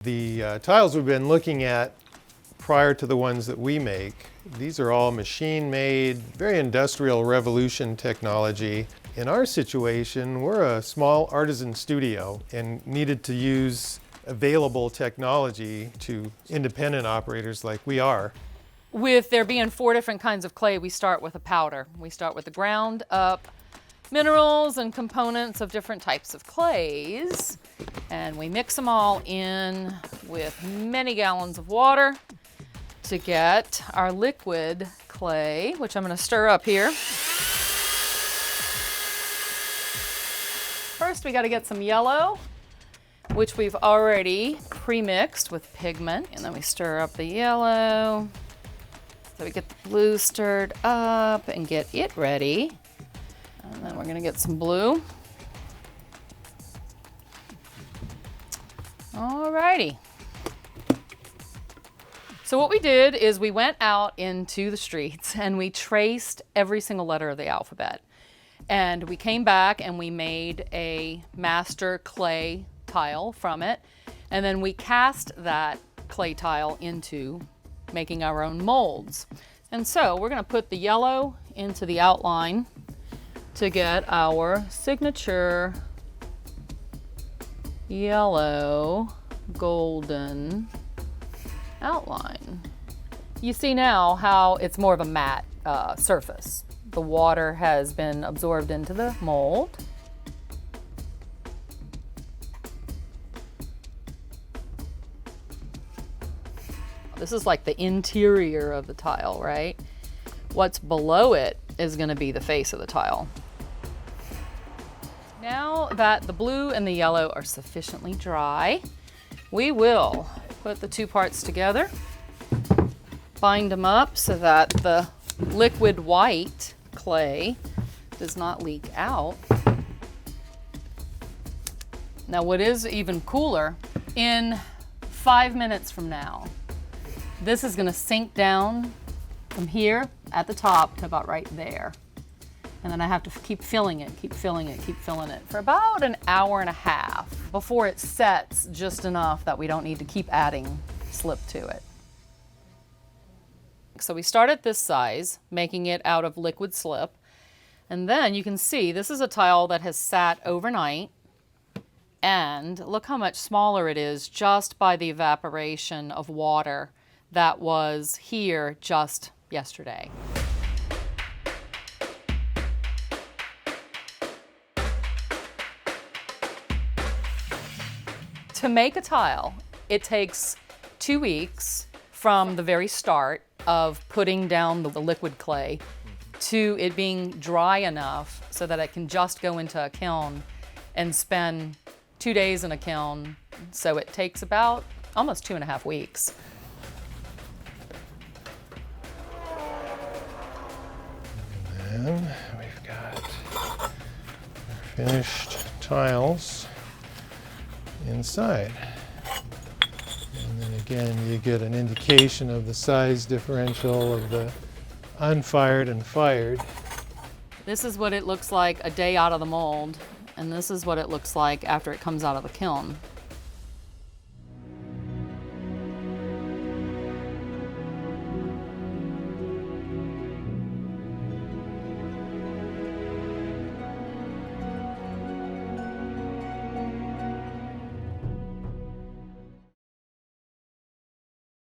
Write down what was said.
The tiles we've been looking at prior to the ones that we make, these are all machine-made, very industrial revolution technology. In our situation, we're a small artisan studio and needed to use available technology to independent operators like we are. With there being 4 different kinds of clay, we start with a powder. We start with the ground up minerals and components of different types of clays, and we mix them all in with many gallons of water to get our liquid clay, which I'm going to stir up here. First, we got to get some yellow, which we've already pre-mixed with pigment, and then we stir up the yellow. So we get the blue stirred up and get it ready. And then we're going to get some blue. Alrighty. So what we did is we went out into the streets and we traced every single letter of the alphabet. And we came back and we made a master clay tile from it. And then we cast that clay tile into making our own molds. And so we're going to put the yellow into the outline to get our signature yellow golden outline. You see now how it's more of a matte surface. The water has been absorbed into the mold. This is like the interior of the tile, right? What's below it is going to be the face of the tile. Now that the blue and the yellow are sufficiently dry, we will put the 2 parts together, bind them up so that the liquid white clay does not leak out. Now what is even cooler, in 5 minutes from now, this is going to sink down from here at the top to about right there. And then I have to keep filling it, keep filling it, keep filling it for about an hour and a half before it sets just enough that we don't need to keep adding slip to it. So we start at this size, making it out of liquid slip. And then you can see this is a tile that has sat overnight. And look how much smaller it is just by the evaporation of water that was here just yesterday. To make a tile, it takes 2 weeks from the very start of putting down the liquid clay to it being dry enough so that it can just go into a kiln and spend 2 days in a kiln. So it takes about almost 2.5 weeks. And then we've got our finished tiles inside. And then again, you get an indication of the size differential of the unfired and fired. This is what it looks like a day out of the mold, and this is what it looks like after it comes out of the kiln.